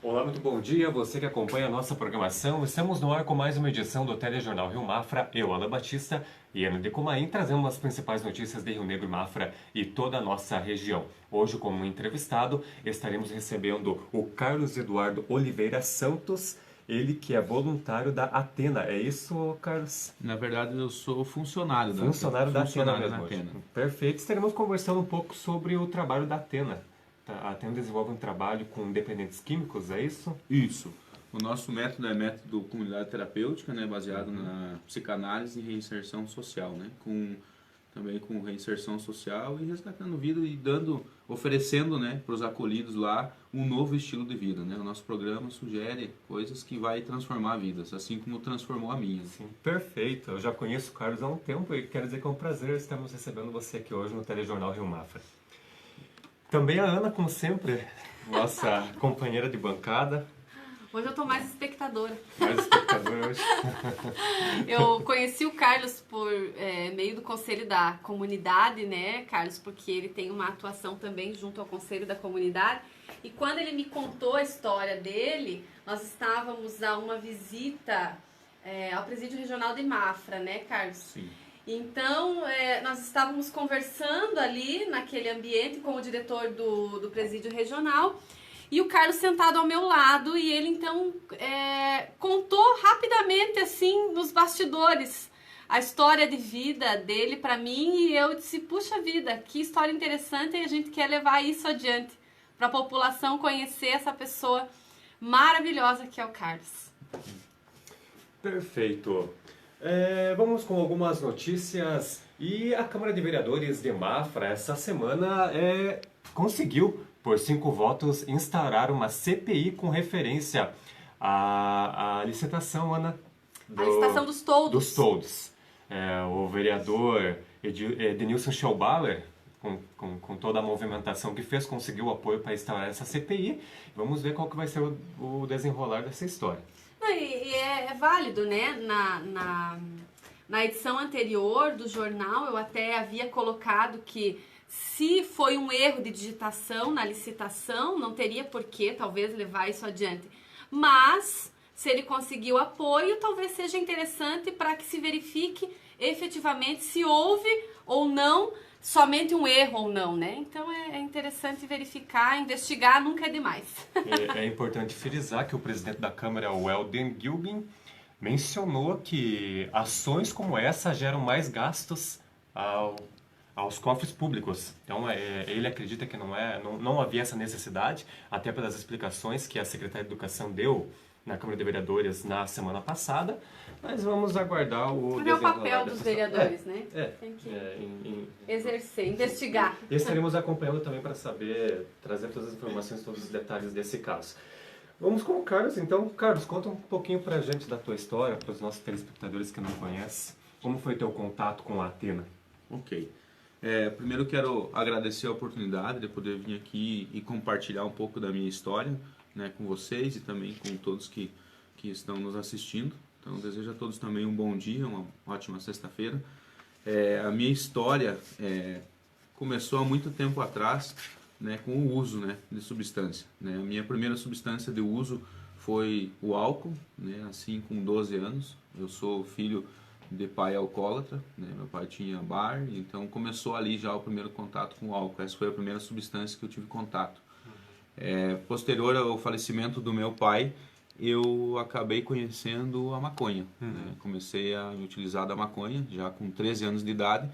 Olá, muito bom dia, você que acompanha a nossa programação. Estamos no ar com mais uma edição do Telejornal Rio Mafra. Eu, Alan Batista e Ana Decumaim, trazemos as principais notícias de Rio Negro e Mafra e toda a nossa região. Hoje, como entrevistado, estaremos recebendo o Carlos Eduardo Oliveira Santos, ele que é voluntário da Atena. É isso, Carlos? Na verdade, eu sou funcionário da Atena mesmo. Atena. Perfeito. Estaremos conversando um pouco sobre o trabalho da Atena. A Atena desenvolve um trabalho com dependentes químicos, é isso? Isso. O nosso método é método comunidade terapêutica, né, baseado na psicanálise e reinserção social, né, também com reinserção social e resgatando vida e oferecendo, né, para os acolhidos lá um novo estilo de vida, né. O nosso programa sugere coisas que vai transformar vidas, assim como transformou a minha. Sim, perfeito. Eu já conheço o Carlos há um tempo e quero dizer que é um prazer estarmos recebendo você aqui hoje no Telejornal Rio Mafra. Também a Ana, como sempre, nossa companheira de bancada. Hoje eu tô mais espectadora. Mais espectadora hoje. Eu conheci o Carlos por meio do Conselho da Comunidade, né, Carlos? Porque ele tem uma atuação também junto ao Conselho da Comunidade. E quando ele me contou a história dele, nós estávamos a uma visita ao Presídio Regional de Mafra, né, Carlos? Sim. Então, nós estávamos conversando ali naquele ambiente com o diretor do presídio regional e o Carlos sentado ao meu lado e ele então contou rapidamente assim nos bastidores a história de vida dele para mim e eu disse, puxa vida, que história interessante e a gente quer levar isso adiante para a população conhecer essa pessoa maravilhosa que é o Carlos. Perfeito. Vamos com algumas notícias. E a Câmara de Vereadores de Mafra, essa semana, conseguiu, por 5 votos, instaurar uma CPI com referência à licitação, Ana. A licitação dos toldos. Dos toldos. O vereador Edenilson Schaubauer, com toda a movimentação que fez, conseguiu o apoio para instaurar essa CPI. Vamos ver qual que vai ser o desenrolar dessa história. E é válido, né? Na edição anterior do jornal, eu até havia colocado que se foi um erro de digitação na licitação, não teria por que, talvez, levar isso adiante. Mas, se ele conseguiu apoio, talvez seja interessante para que se verifique efetivamente se houve ou não somente um erro ou não, né? Então é interessante verificar, investigar, nunca é demais. É importante frisar que o presidente da Câmara, o Elden Gilbin, mencionou que ações como essa geram mais gastos aos cofres públicos. Então ele acredita que não havia essa necessidade, até pelas explicações que a Secretaria de Educação deu na Câmara de Vereadores na semana passada, mas vamos aguardar o desenrolar. É o papel dos vereadores, né? Tem que exercer, investigar. E estaremos acompanhando também para saber, trazer todas as informações, todos os detalhes desse caso. Vamos com o Carlos, então. Carlos, conta um pouquinho para a gente da tua história, para os nossos telespectadores que não conhecem. Como foi teu contato com a Atena? Ok. Primeiro quero agradecer a oportunidade de poder vir aqui e compartilhar um pouco da minha história, né, com vocês e também com todos que estão nos assistindo. Então, desejo a todos também um bom dia, uma ótima sexta-feira. A minha história começou há muito tempo atrás, né, com o uso, né, de substância. Né? A minha primeira substância de uso foi o álcool, né, assim com 12 anos. Eu sou filho de pai alcoólatra, né? Meu pai tinha bar, então começou ali já o primeiro contato com o álcool. Essa foi a primeira substância que eu tive contato. Posterior ao falecimento do meu pai, eu acabei conhecendo a maconha. Né? Comecei a utilizar da maconha já com 13 anos de idade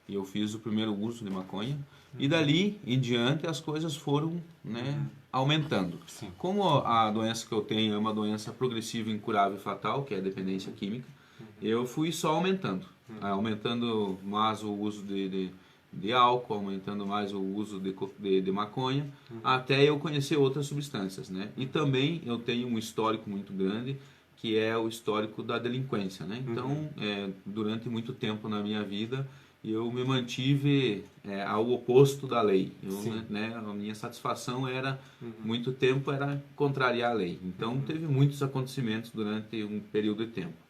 e eu fiz o primeiro uso de maconha. E dali em diante as coisas foram, né, aumentando. Sim. Como a doença que eu tenho é uma doença progressiva, incurável e fatal, que é a dependência química, eu fui só aumentando. Aumentando mais o uso de álcool, aumentando mais o uso de maconha, até eu conhecer outras substâncias, né? E também eu tenho um histórico muito grande, que é o histórico da delinquência, né? Então, durante muito tempo na minha vida, eu me mantive ao oposto da lei. Né, a minha satisfação era, muito tempo, era contrariar a lei. Então, teve muitos acontecimentos durante um período de tempo.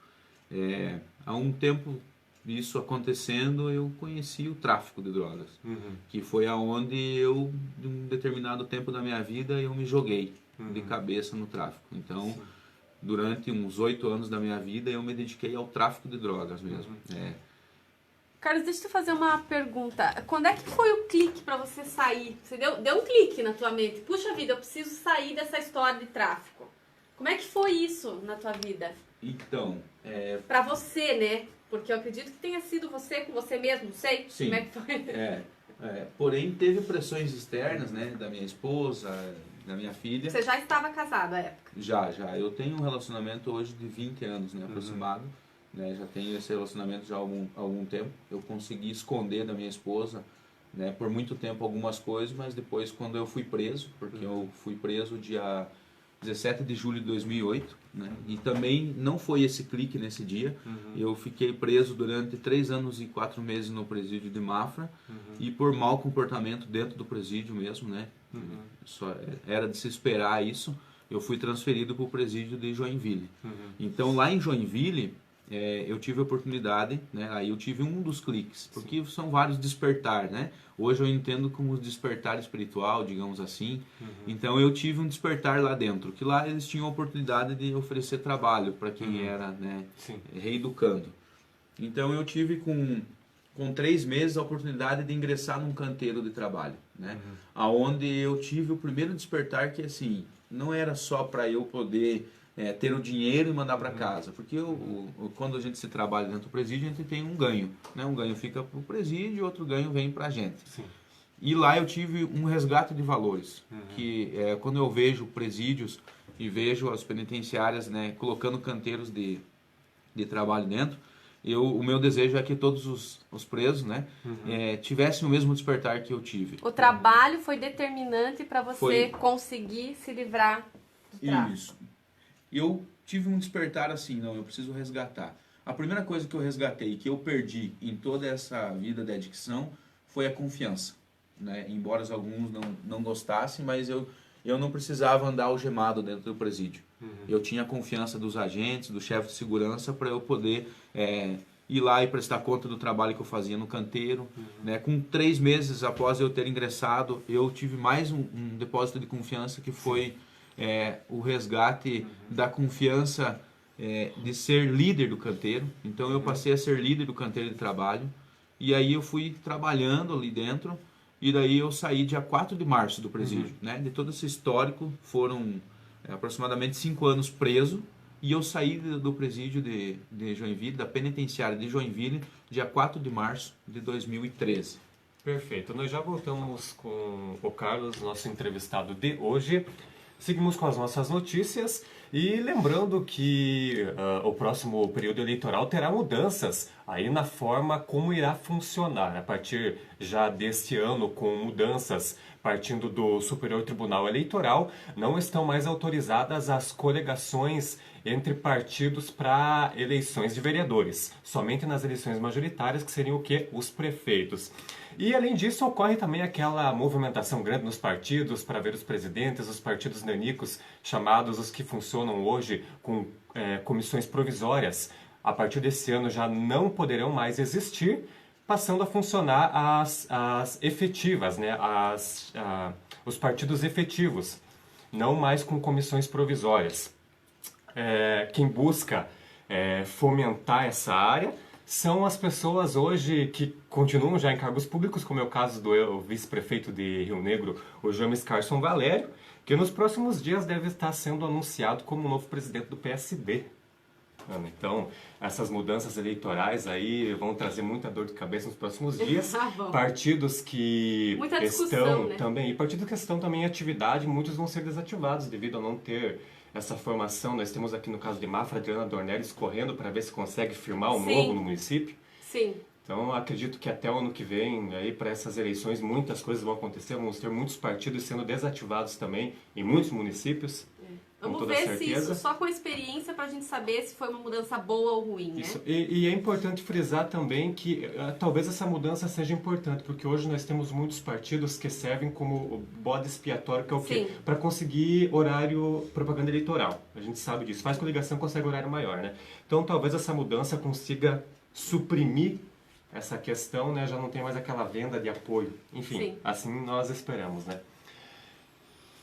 Há um tempo isso acontecendo, eu conheci o tráfico de drogas, Uhum. que foi aonde eu, de um determinado tempo da minha vida, eu me joguei de cabeça no tráfico. Então, durante uns 8 anos da minha vida, eu me dediquei ao tráfico de drogas mesmo. Carlos, deixa eu te fazer uma pergunta. Quando é que foi o clique pra você sair? Você deu um clique na tua mente. Puxa vida, eu preciso sair dessa história de tráfico. Como é que foi isso na tua vida? Então, Pra você, né? Porque eu acredito que tenha sido você com você mesmo, não sei. Sim. Como é que foi? porém teve pressões externas, né, da minha esposa, da minha filha. Você já estava casado à época. Já. Eu tenho um relacionamento hoje de 20 anos, né, aproximado. Né, já tenho esse relacionamento já há algum tempo. Eu consegui esconder da minha esposa, né, por muito tempo algumas coisas, mas depois quando eu fui preso, porque eu fui preso dia 17 de julho de 2008, né, e também não foi esse clique nesse dia. Eu fiquei preso durante 3 anos e 4 meses no presídio de Mafra, e por mau comportamento dentro do presídio mesmo, né, era de se esperar isso, eu fui transferido para o presídio de Joinville. Então lá em Joinville, eu tive a oportunidade, né, aí eu tive um dos cliques, porque são vários despertar, né? Hoje eu entendo como despertar espiritual, digamos assim. Então eu tive um despertar lá dentro, que lá eles tinham a oportunidade de oferecer trabalho para quem era, né, reeducando. Então eu tive com 3 meses a oportunidade de ingressar num canteiro de trabalho, né? Aonde eu tive o primeiro despertar que assim, não era só para eu poder ter o dinheiro e mandar para casa, porque quando a gente se trabalha dentro do presídio, a gente tem um ganho, né? Um ganho fica para o presídio e outro ganho vem para a gente. Sim. E lá eu tive um resgate de valores, que quando eu vejo presídios e vejo as penitenciárias, né, colocando canteiros de trabalho dentro, o meu desejo é que todos os presos, né, tivessem o mesmo despertar que eu tive. O trabalho foi determinante para você Foi. conseguir se livrar do tráfico. Isso. Eu tive um despertar assim, não, eu preciso resgatar. A primeira coisa que eu resgatei, que eu perdi em toda essa vida de adicção, foi a confiança, né? Embora alguns não gostassem, mas eu não precisava andar algemado dentro do presídio. Eu tinha a confiança dos agentes, do chefe de segurança, para eu poder ir lá e prestar conta do trabalho que eu fazia no canteiro. Né? Com 3 meses após eu ter ingressado, eu tive mais um depósito de confiança, que foi o resgate da confiança de ser líder do canteiro. Então eu passei a ser líder do canteiro de trabalho, e aí eu fui trabalhando ali dentro, e daí eu saí dia 4 de março do presídio. Né? De todo esse histórico, foram aproximadamente 5 anos preso, e eu saí do presídio de Joinville, da penitenciária de Joinville, dia 4 de março de 2013. Perfeito. Nós já voltamos com o Carlos, nosso entrevistado de hoje. Seguimos com as nossas notícias e lembrando que o próximo período eleitoral terá mudanças aí na forma como irá funcionar. A partir já deste ano, com mudanças partindo do Superior Tribunal Eleitoral, não estão mais autorizadas as coligações entre partidos para eleições de vereadores, somente nas eleições majoritárias, que seriam o quê? Os prefeitos. E além disso, ocorre também aquela movimentação grande nos partidos para ver os presidentes, os partidos nanicos, chamados os que funcionam hoje com comissões provisórias. A partir desse ano já não poderão mais existir, passando a funcionar as efetivas, né? Os partidos efetivos, não mais com comissões provisórias. Quem busca fomentar essa área são as pessoas hoje que continuam já em cargos públicos, como é o caso do vice-prefeito de Rio Negro, o James Carson Valério, que nos próximos dias deve estar sendo anunciado como o novo presidente do PSB. Então, essas mudanças eleitorais aí vão trazer muita dor de cabeça nos próximos dias. Partidos que muita discussão, né? também, e partidos que estão também em atividade, muitos vão ser desativados devido a não ter essa formação. Nós temos aqui no caso de Mafra, Adriana Dornelles correndo para ver se consegue firmar um novo no município. Sim. Então, acredito que até o ano que vem, aí para essas eleições, muitas coisas vão acontecer. Vamos ter muitos partidos sendo desativados também em muitos municípios. Vamos ver se isso, só com a experiência, para a gente saber se foi uma mudança boa ou ruim, né? Isso. E é importante frisar também que talvez essa mudança seja importante, porque hoje nós temos muitos partidos que servem como bode expiatório, que é o quê? Para conseguir horário propaganda eleitoral. A gente sabe disso. Faz coligação, consegue horário maior, né? Então talvez essa mudança consiga suprimir essa questão, né? Já não tem mais aquela venda de apoio. Enfim, Sim. assim nós esperamos, né?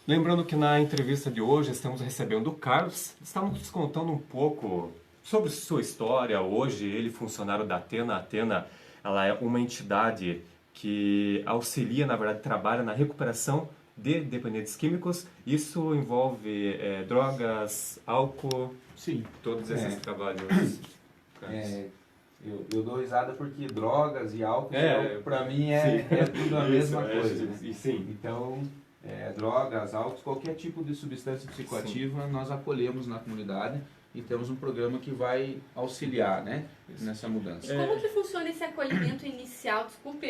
Lembrando que na entrevista de hoje estamos recebendo o Carlos. Estamos nos contando um pouco sobre sua história. Hoje ele funcionário da Athena. A Athena, ela é uma entidade que auxilia, na verdade, trabalha na recuperação de dependentes químicos. Isso envolve drogas, álcool, Sim. todos esses trabalhos. Eu dou risada porque drogas e álcool, pra mim, sim. é tudo a mesma Isso, coisa. Né? E sim. Então, drogas, álcool, qualquer tipo de substância psicoativa, nós acolhemos na comunidade e temos um programa que vai auxiliar, né, nessa mudança. Como que funciona esse acolhimento inicial? Desculpe.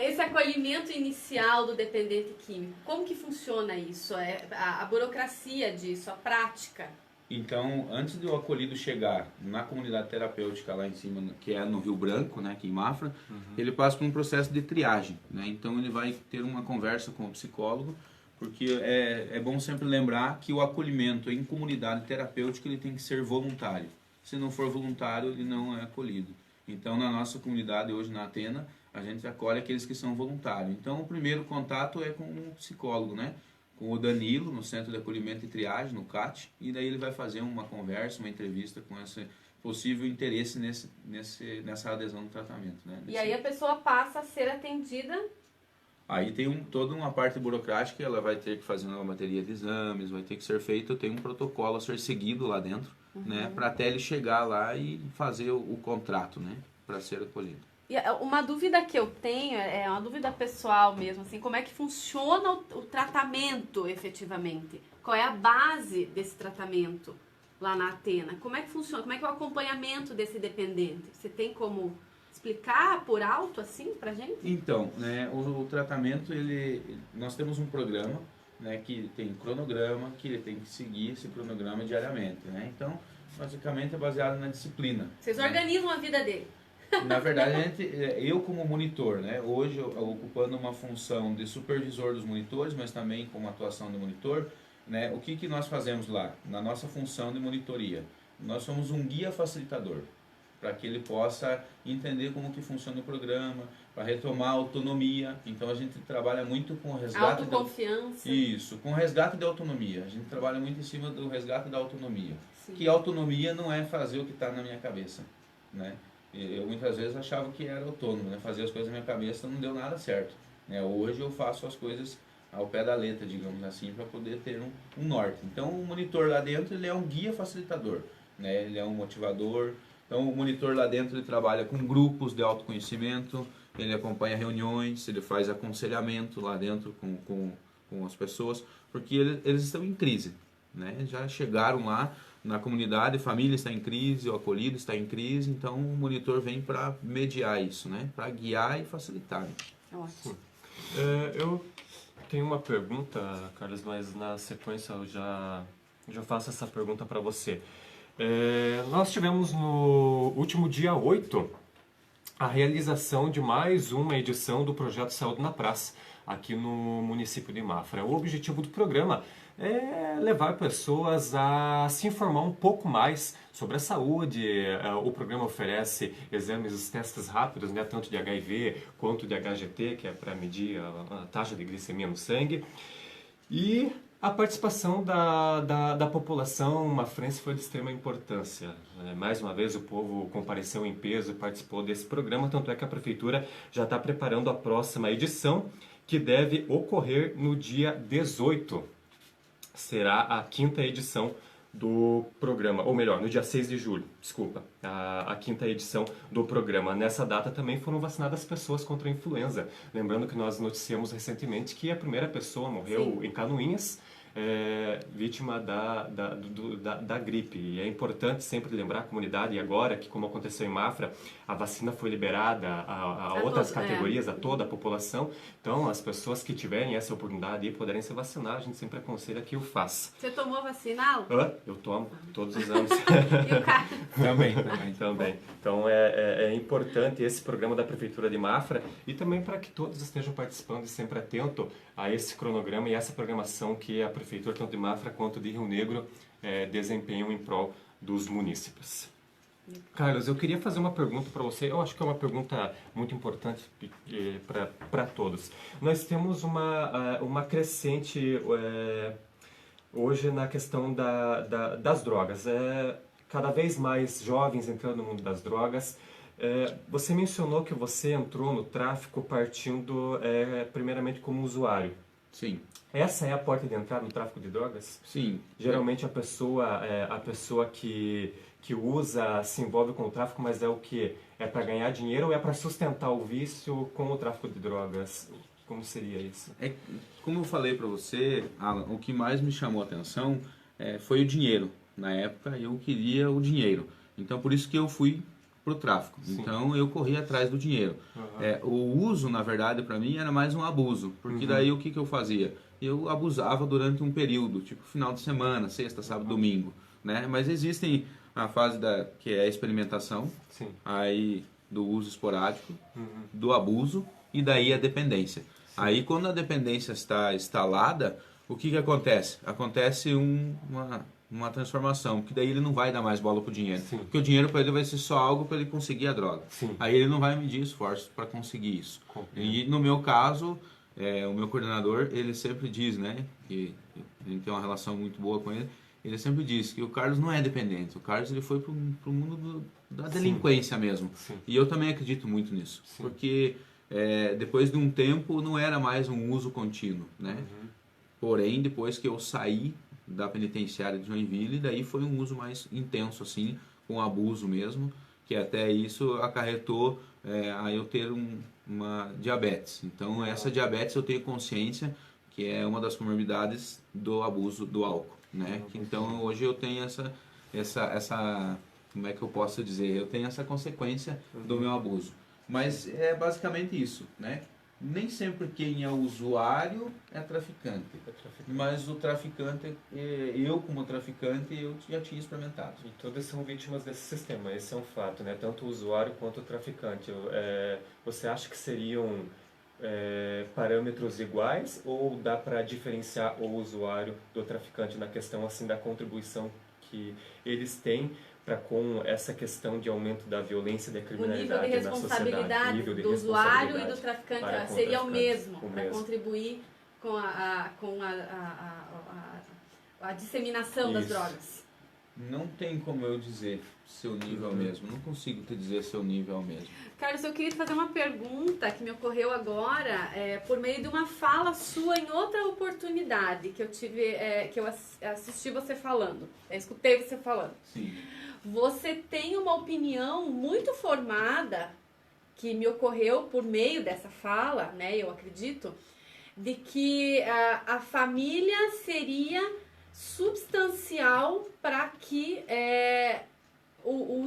Esse acolhimento inicial do dependente químico. Como que funciona isso? A burocracia disso, a prática? Então, antes do acolhido chegar na comunidade terapêutica lá em cima, que é no Rio Branco, né, aqui em Mafra, ele passa por um processo de triagem, né? Então ele vai ter uma conversa com o psicólogo, porque é bom sempre lembrar que o acolhimento em comunidade terapêutica ele tem que ser voluntário. Se não for voluntário, ele não é acolhido. Então, na nossa comunidade hoje na Athena, a gente acolhe aqueles que são voluntários. Então, o primeiro contato é com um psicólogo, né? Com o Danilo, no Centro de Acolhimento e Triagem, no CAT, e daí ele vai fazer uma conversa, uma entrevista com esse possível interesse nessa adesão no tratamento. Né? E aí a pessoa passa a ser atendida. Aí tem toda uma parte burocrática, ela vai ter que fazer uma bateria de exames, vai ter que ser feito, tem um protocolo a ser seguido lá dentro, né? Para até ele chegar lá e fazer o contrato, né? Para ser acolhido. E uma dúvida que eu tenho, é uma dúvida pessoal mesmo, assim, como é que funciona o tratamento efetivamente? Qual é a base desse tratamento lá na Athena? Como é que funciona? Como é que é o acompanhamento desse dependente? Você tem como explicar por alto, assim, pra gente? Então, né, o tratamento, nós temos um programa, né, que tem cronograma, que ele tem que seguir esse cronograma diariamente, né? Então, basicamente é baseado na disciplina. Vocês organizam a vida dele? Na verdade, eu como monitor, né, hoje eu ocupando uma função de supervisor dos monitores, mas também como atuação de monitor, né, o que nós fazemos lá, na nossa função de monitoria? Nós somos um guia facilitador, para que ele possa entender como que funciona o programa, para retomar a autonomia. Então a gente trabalha muito com o resgate... Autoconfiança. Isso, com o resgate da autonomia. A gente trabalha muito em cima do resgate da autonomia. Sim. Que autonomia não é fazer o que está na minha cabeça, né? Eu muitas vezes achava que era autônomo, né? Fazer as coisas na minha cabeça não deu nada certo, né? Hoje eu faço as coisas ao pé da letra, digamos assim, para poder ter um norte. Então o monitor lá dentro ele é um guia facilitador, né? Ele é um motivador. Então o monitor lá dentro ele trabalha com grupos de autoconhecimento, ele acompanha reuniões, ele faz aconselhamento lá dentro com as pessoas, porque eles estão em crise, né? Já chegaram lá na comunidade, a família está em crise, o acolhido está em crise, então o monitor vem para mediar isso, né? Para guiar e facilitar. Ótimo. Eu tenho uma pergunta, Carlos, mas na sequência eu já faço essa pergunta para você. Nós tivemos no último dia 8 a realização de mais uma edição do projeto Saúde na Praça, aqui no município de Mafra. O objetivo do programa é levar pessoas a se informar um pouco mais sobre a saúde. O programa oferece exames, testes rápidos, né, tanto de HIV quanto de HGT, que é para medir a taxa de glicemia no sangue. E a participação da população mafrense foi de extrema importância. Mais uma vez o povo compareceu em peso e participou desse programa, tanto é que a Prefeitura já está preparando a próxima edição, que deve ocorrer no dia 18. Será a 5ª edição do programa, ou melhor, no dia 6 de julho, desculpa, a 5ª edição do programa. Nessa data também foram vacinadas pessoas contra a influenza. Lembrando que nós noticiamos recentemente que a primeira pessoa morreu em Canoinhas, vítima da gripe. E é importante sempre lembrar a comunidade, e agora que, como aconteceu em Mafra, a vacina foi liberada a outras categorias, a toda a população. Então, as pessoas que tiverem essa oportunidade e puderem se vacinar, a gente sempre aconselha que o faça. Você tomou a vacina? Eu tomo todos os anos. E o cara? Também. Então é importante esse programa da Prefeitura de Mafra, e também para que todos estejam participando e sempre atento a esse cronograma e essa programação que a Prefeitura, tanto de Mafra quanto de Rio Negro, desempenham em prol dos munícipes. Carlos, eu queria fazer uma pergunta para você. Eu acho que é uma pergunta muito importante para todos. Nós temos uma crescente hoje na questão das drogas. Cada vez mais jovens entrando no mundo das drogas. Você mencionou que você entrou no tráfico partindo primeiramente como usuário. Sim. Essa é a porta de entrada no tráfico de drogas? Sim. Geralmente a pessoa que usa se envolve com o tráfico, mas é o que? É para ganhar dinheiro ou é para sustentar o vício com o tráfico de drogas? Como seria isso? Como eu falei para você, Alan, o que mais me chamou a atenção foi o dinheiro. Na época eu queria o dinheiro. Então por isso que eu fui pro tráfico. Sim. Então eu corri atrás do dinheiro. O uso, na verdade, para mim era mais um abuso. Porque daí o que eu fazia? Eu abusava durante um período, tipo final de semana, sexta, sábado, domingo. Né? Mas existem a fase que é a experimentação, Sim. aí do uso esporádico, do abuso e daí a dependência. Aí quando a dependência está instalada, o que acontece? Acontece uma transformação, porque daí ele não vai dar mais bola pro dinheiro. Sim. Porque o dinheiro para ele vai ser só algo para ele conseguir a droga. Sim. Aí ele não vai medir esforços para conseguir isso. E no meu caso, o meu coordenador, ele sempre diz, né, que a gente tem uma relação muito boa com ele, ele sempre diz que o Carlos não é dependente, o Carlos ele foi pro mundo da delinquência mesmo. Sim. E eu também acredito muito nisso, Sim. porque depois de um tempo não era mais um uso contínuo, né? Porém, depois que eu saí da penitenciária de Joinville, daí foi um uso mais intenso, assim, com abuso mesmo, que até isso acarretou a eu ter uma diabetes. Então, essa diabetes eu tenho consciência que é uma das comorbidades do abuso do álcool, né? Então, hoje eu tenho essa como é que eu posso dizer? Eu tenho essa consequência do meu abuso. Mas é basicamente isso, né? Nem sempre quem é usuário é traficante. Mas o traficante, eu como traficante, eu já tinha experimentado. E todos são vítimas desse sistema, esse é um fato, né? Tanto o usuário quanto o traficante. Você acha que seriam parâmetros iguais ou dá para diferenciar o usuário do traficante na questão assim da contribuição que eles têm para com essa questão de aumento da violência e da criminalidade na sociedade? O nível de responsabilidade do usuário e do traficante seria o mesmo, para contribuir com a disseminação das drogas. Não tem como eu dizer seu nível mesmo, não consigo te dizer seu nível mesmo. Carlos, eu queria te fazer uma pergunta que me ocorreu agora, por meio de uma fala sua em outra oportunidade que eu tive, que eu assisti você falando, escutei você falando. Sim. Você tem uma opinião muito formada, que me ocorreu por meio dessa fala, né, eu acredito, de que a família seria substancial para que o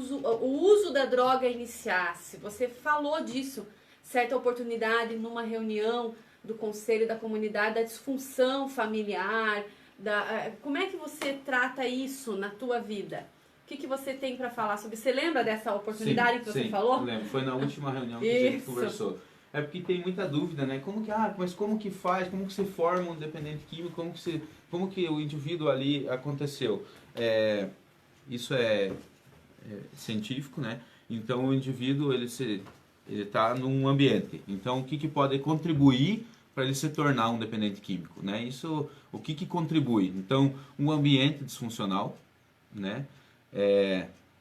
uso da droga iniciasse. Você falou disso, certa oportunidade, numa reunião do conselho da comunidade, da disfunção familiar, como é que você trata isso na tua vida? O que você tem para falar sobre? Você lembra dessa oportunidade que você falou? Sim, lembro. Foi na última reunião que a gente conversou. É porque tem muita dúvida, né? Mas como que faz? Como que se forma um dependente químico? Como que o indivíduo ali aconteceu? Isso é científico, né? Então o indivíduo ele está num ambiente. Então o que pode contribuir para ele se tornar um dependente químico, né? Isso, o que contribui? Então um ambiente disfuncional, né?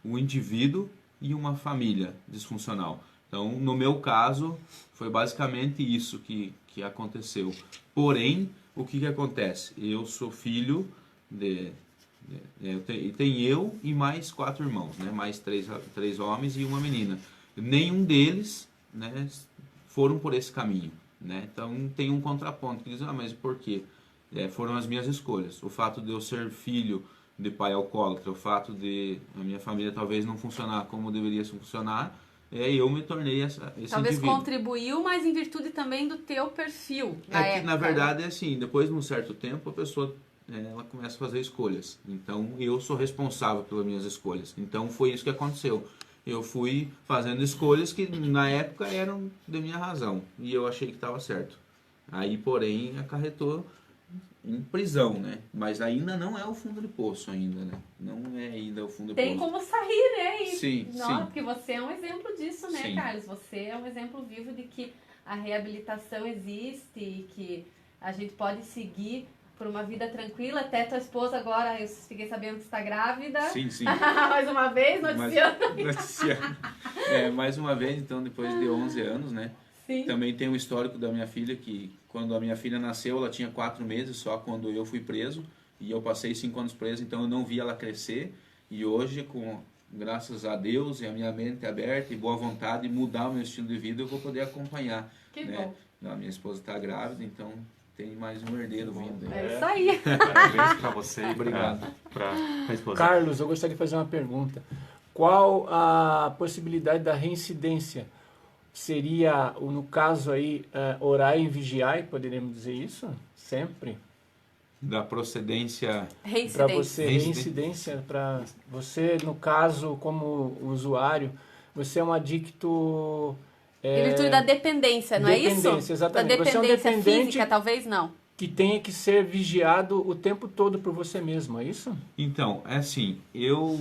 Um indivíduo e uma família disfuncional. Então, no meu caso, foi basicamente isso que aconteceu. Porém, o que acontece? Eu sou filho tem eu e mais 4 irmãos, né? Mais 3 homens e uma menina. Nenhum deles, né, foram por esse caminho, né? Então, tem um contraponto que diz, mas por quê? Foram as minhas escolhas. O fato de eu ser filho de pai alcoólatra, o fato de a minha família talvez não funcionar como deveria funcionar, eu me tornei esse talvez indivíduo. Contribuiu, mas em virtude também do teu perfil na época. Que na verdade é assim, depois de um certo tempo a pessoa ela começa a fazer escolhas. Então eu sou responsável pelas minhas escolhas. Então foi isso que aconteceu. Eu fui fazendo escolhas que na época eram de minha razão e eu achei que estava certo. Aí, porém, acarretou em prisão, né? Mas ainda não é o fundo de poço ainda, né? Não é ainda o fundo de Tem poço. como sair, né? Sim, sim. Porque você é um exemplo disso, né, Sim. Carlos? Você é um exemplo vivo de que a reabilitação existe e que a gente pode seguir por uma vida tranquila. Até tua esposa agora, eu fiquei sabendo que está grávida. Sim, sim. Mais uma vez, noticiando. Mais uma vez, então, depois de 11 anos, né? Sim. Também tem um histórico da minha filha, que quando a minha filha nasceu, ela tinha 4 meses só quando eu fui preso. E eu passei 5 anos preso, então eu não vi ela crescer. E hoje, graças a Deus e a minha mente aberta e boa vontade, mudar o meu estilo de vida, eu vou poder acompanhar. Que né? bom. A minha esposa está grávida, então tem mais um herdeiro vindo. É isso aí. Parabéns para você e Obrigado. para a esposa. Carlos, eu gostaria de fazer uma pergunta. Qual a possibilidade da reincidência? Seria, no caso aí, orar e vigiar, poderíamos dizer isso? Sempre? Da procedência... Para Reincidência. você, reincidência, para você, no caso, como usuário, você é um adicto... Em virtude da dependência, não é isso? Dependência, exatamente. Da Você é um dependência dependente física, talvez não. que tenha que ser vigiado o tempo todo por você mesmo, é isso? Então, é assim,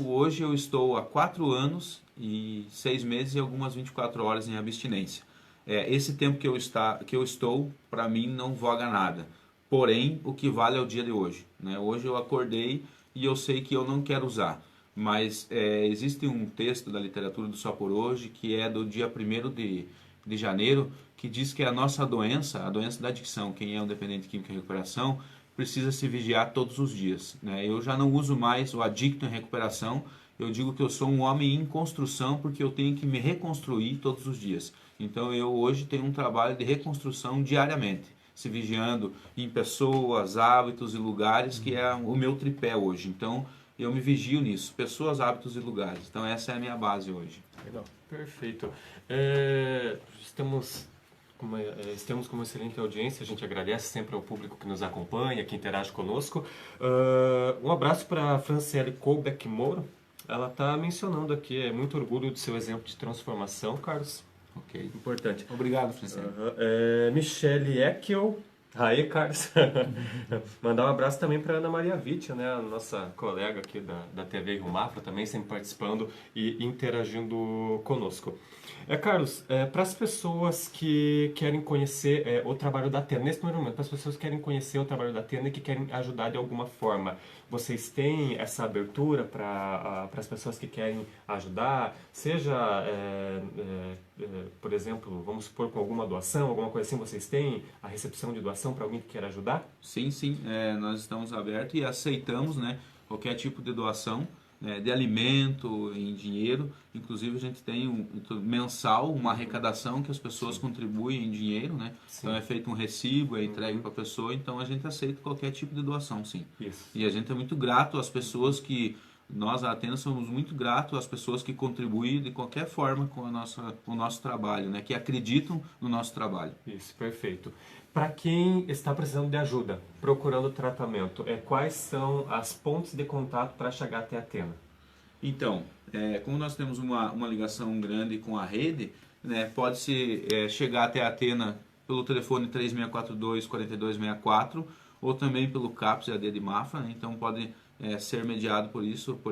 hoje eu estou há 4 anos e 6 meses e algumas 24 horas em abstinência. Esse tempo que eu estou, para mim, não voga nada. Porém, o que vale é o dia de hoje. Né? Hoje eu acordei e eu sei que eu não quero usar. Mas existe um texto da literatura do Só por Hoje, que é do dia 1º de janeiro, que diz que a nossa doença, a doença da adicção, quem é um dependente químico em recuperação, precisa se vigiar todos os dias. Né? Eu já não uso mais o adicto em recuperação, eu digo que eu sou um homem em construção porque eu tenho que me reconstruir todos os dias. Então eu hoje tenho um trabalho de reconstrução diariamente, se vigiando em pessoas, hábitos e lugares, que é o meu tripé hoje. Então eu me vigio nisso, pessoas, hábitos e lugares. Então essa é a minha base hoje. Legal, perfeito. Estamos com uma excelente audiência, a gente agradece sempre ao público que nos acompanha, que interage conosco. Um abraço para a Franciele Colbeck Moura. Ela está mencionando aqui, muito orgulho do seu exemplo de transformação, Carlos. Ok. Importante. Obrigado, Francine. Michele Eckel. Aí, Carlos. Mandar um abraço também para Ana Maria Vitti, né, a nossa colega aqui da TV Rio Mafra, também sempre participando e interagindo conosco. Carlos, para as pessoas que querem conhecer o trabalho da Atena, nesse primeiro momento, para as pessoas que querem conhecer o trabalho da Atena e que querem ajudar de alguma forma, vocês têm essa abertura para as pessoas que querem ajudar, seja, por exemplo, vamos supor com alguma doação, alguma coisa assim, vocês têm a recepção de doação para alguém que queira ajudar? Sim, sim, nós estamos abertos e aceitamos, né, qualquer tipo de doação, de alimento, em dinheiro. Inclusive a gente tem mensal uma arrecadação que as pessoas contribuem em dinheiro, né? Sim. Então é feito um recibo, é entregue para a pessoa, então a gente aceita qualquer tipo de doação, sim. Isso. E a gente é muito grato às pessoas que, nós a Atena somos muito gratos às pessoas que contribuem de qualquer forma com o nosso trabalho, né? Que acreditam no nosso trabalho. Isso, perfeito. Para quem está precisando de ajuda, procurando tratamento, quais são as pontes de contato para chegar até a Atena? Então, como nós temos uma ligação grande com a rede, né, pode-se chegar até a Atena pelo telefone 3642-4264 ou também pelo CAPS EAD de Mafra, né, então pode ser mediado por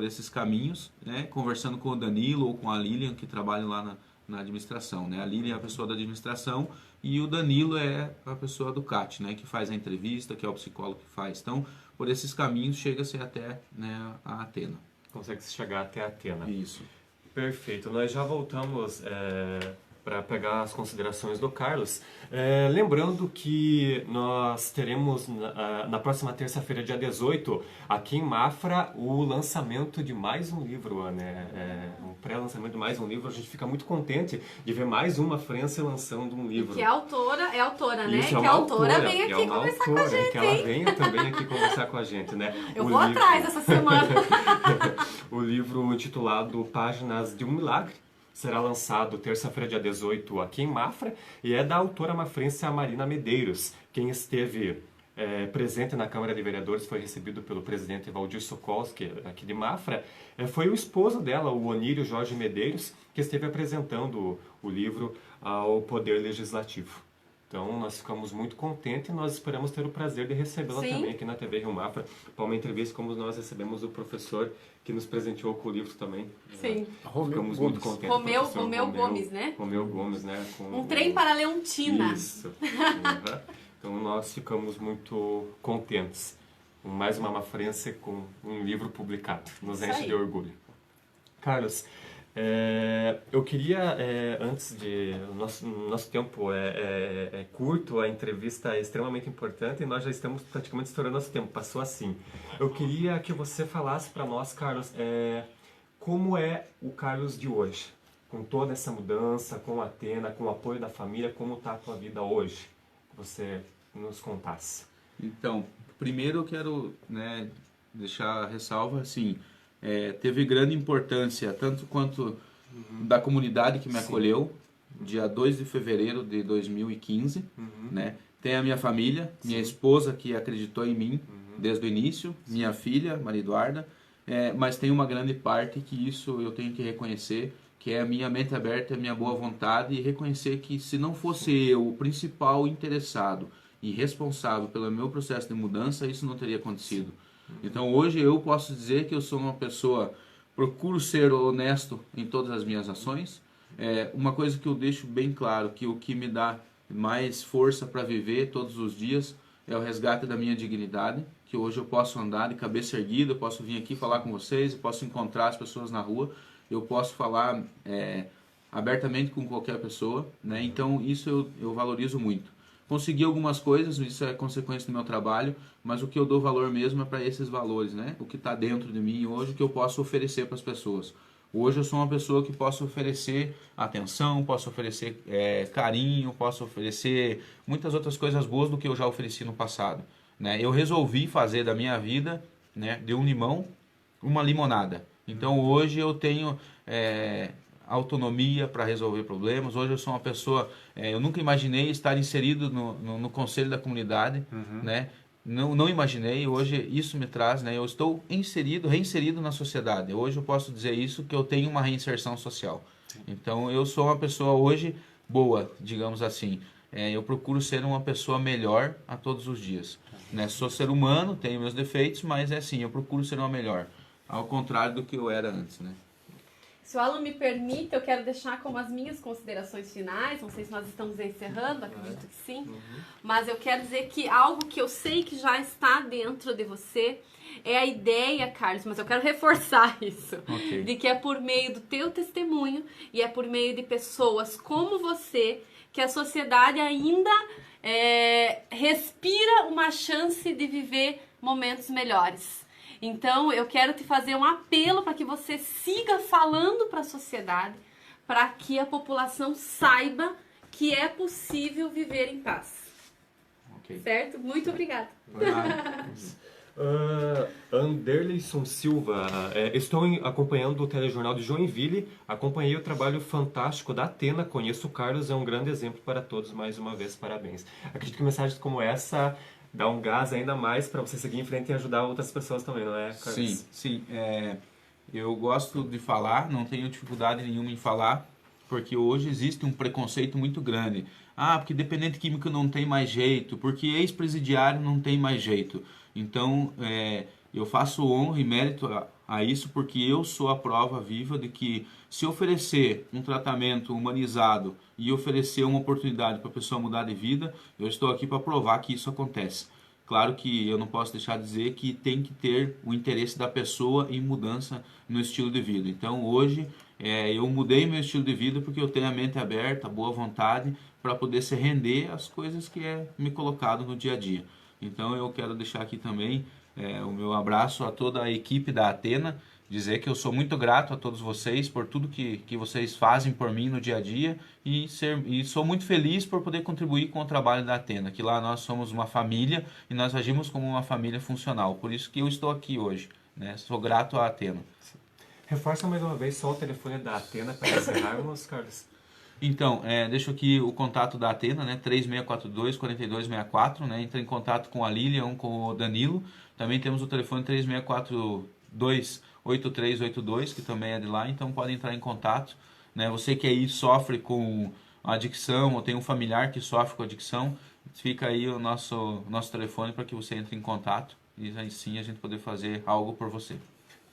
esses caminhos, né, conversando com o Danilo ou com a Lilian, que trabalham lá na administração. Né? A Lilian é a pessoa da administração e o Danilo é a pessoa do CAT, né, que faz a entrevista, que é o psicólogo que faz. Então, por esses caminhos chega-se até, né, a Atena. Consegue chegar até a Atena. Isso. Perfeito. Nós já voltamos para pegar as considerações do Carlos. Lembrando que nós teremos na próxima terça-feira, dia 18, aqui em Mafra, o lançamento de mais um livro, né? Um pré-lançamento de mais um livro. A gente fica muito contente de ver mais uma França lançando um livro. Que é autora, né? Isso, que a autora vem aqui uma conversar autora, com a gente, que ela hein? venha também aqui conversar com a gente, né? Eu vou atrás essa semana. O livro intitulado Páginas de um Milagre será lançado terça-feira, dia 18, aqui em Mafra, e é da autora mafrense Marina Medeiros. Quem esteve presente na Câmara de Vereadores foi recebido pelo presidente Valdir Sokolski, aqui de Mafra. Foi o esposo dela, o Onírio Jorge Medeiros, que esteve apresentando o livro ao Poder Legislativo. Então, nós ficamos muito contentes e nós esperamos ter o prazer de recebê-la Sim. também aqui na TV Rio Mafra para uma entrevista como nós recebemos o professor que nos presenteou com o livro também. Sim. Ficamos muito contentes. professor Romeu Gomes, né? Romeu Gomes, né? Com Um trem para Leontina. Isso. Uhum. Então, nós ficamos muito contentes. Mais uma mafrense com um livro publicado. Nos Isso enche aí. de orgulho. Carlos, eu queria, antes de... Nosso tempo é curto, a entrevista é extremamente importante e nós já estamos praticamente estourando nosso tempo, passou assim. Eu queria que você falasse para nós, Carlos, como é o Carlos de hoje? Com toda essa mudança, com a Atena, com o apoio da família, como está a tua vida hoje? Que você nos contasse. Então, primeiro eu quero, né, deixar a ressalva, assim, teve grande importância, tanto quanto da comunidade que me acolheu, dia 2 de fevereiro de 2015, né? Tem a minha família, minha esposa que acreditou em mim desde o início, minha filha, Maria Eduarda, mas tem uma grande parte que isso eu tenho que reconhecer, que é a minha mente aberta, a minha boa vontade e reconhecer que se não fosse eu o principal interessado e responsável pelo meu processo de mudança, isso não teria acontecido. Então hoje eu posso dizer que eu sou uma pessoa, procuro ser honesto em todas as minhas ações. Uma coisa que eu deixo bem claro, que o que me dá mais força para viver todos os dias é o resgate da minha dignidade, que hoje eu posso andar de cabeça erguida, eu posso vir aqui falar com vocês, eu posso encontrar as pessoas na rua, eu posso falar abertamente com qualquer pessoa, né? Então isso eu valorizo muito. Consegui algumas coisas, isso é consequência do meu trabalho, mas o que eu dou valor mesmo é para esses valores, né? O que está dentro de mim hoje, o que eu posso oferecer para as pessoas. Hoje eu sou uma pessoa que posso oferecer atenção, posso oferecer carinho, posso oferecer muitas outras coisas boas do que eu já ofereci no passado, né? Eu resolvi fazer da minha vida, né, de um limão, uma limonada. Então hoje eu tenho autonomia para resolver problemas. Hoje eu sou uma pessoa, eu nunca imaginei estar inserido no conselho da comunidade, né? Não imaginei, hoje isso me traz, né? Eu estou reinserido na sociedade. Hoje eu posso dizer isso, que eu tenho uma reinserção social. Então eu sou uma pessoa hoje boa, digamos assim. Eu procuro ser uma pessoa melhor a todos os dias, né? Sou ser humano, tenho meus defeitos, mas eu procuro ser uma melhor, ao contrário do que eu era antes, né? Se o Alan me permite, eu quero deixar como as minhas considerações finais. Não sei se nós estamos encerrando, acredito que sim. Mas eu quero dizer que algo que eu sei que já está dentro de você é a ideia, Carlos, mas eu quero reforçar isso. Ok. De que é por meio do teu testemunho e é por meio de pessoas como você que a sociedade ainda respira uma chance de viver momentos melhores. Então, eu quero te fazer um apelo para que você siga falando para a sociedade, para que a população saiba que é possível viver em paz. Ok. Certo? Muito obrigada. Anderleison Silva, estou acompanhando o telejornal de Joinville, acompanhei o trabalho fantástico da Atena, conheço o Carlos, é um grande exemplo para todos, mais uma vez, parabéns. Acredito que mensagens como essa dá um gás ainda mais para você seguir em frente e ajudar outras pessoas também, não é, Carlos? Sim. Eu gosto de falar, não tenho dificuldade nenhuma em falar, porque hoje existe um preconceito muito grande. Porque dependente químico não tem mais jeito, porque ex-presidiário não tem mais jeito. Então, eu faço honra e mérito a isso, porque eu sou a prova viva de que se oferecer um tratamento humanizado e oferecer uma oportunidade para a pessoa mudar de vida, eu estou aqui para provar que isso acontece. Claro que eu não posso deixar de dizer que tem que ter o interesse da pessoa em mudança no estilo de vida. Então hoje eu mudei meu estilo de vida porque eu tenho a mente aberta, boa vontade para poder se render às coisas que é me colocado no dia a dia. Então eu quero deixar aqui também o meu abraço a toda a equipe da Atena, dizer que eu sou muito grato a todos vocês por tudo que vocês fazem por mim no dia a dia e sou muito feliz por poder contribuir com o trabalho da Atena, que lá nós somos uma família e nós agimos como uma família funcional. Por isso que eu estou aqui hoje, né? Sou grato à Atena. Reforça mais uma vez só o telefone da Atena para encerrarmos, Carlos. Então, deixo aqui o contato da Atena, né? 3642-4264, né? Entra em contato com a Lilian, com o Danilo. Também temos o telefone 3642-8382, que também é de lá, então pode entrar em contato, né? Você que aí sofre com adicção ou tem um familiar que sofre com adicção, fica aí o nosso telefone para que você entre em contato e aí sim a gente poder fazer algo por você.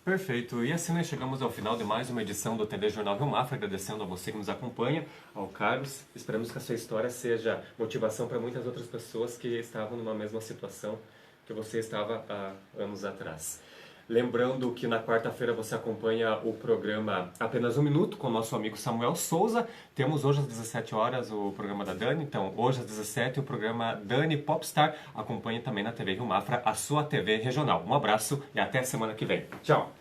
Perfeito. E assim nós chegamos ao final de mais uma edição do TV Jornal Rio Mafra, agradecendo a você que nos acompanha, ao Carlos. Esperamos que a sua história seja motivação para muitas outras pessoas que estavam numa mesma situação que você estava há anos atrás. Lembrando que na quarta-feira você acompanha o programa Apenas um Minuto com o nosso amigo Samuel Souza. Temos hoje às 17 horas o programa da Dani. Então, hoje às 17 o programa Dani Popstar. Acompanhe também na TV Rio Mafra, a sua TV regional. Um abraço e até semana que vem. Tchau!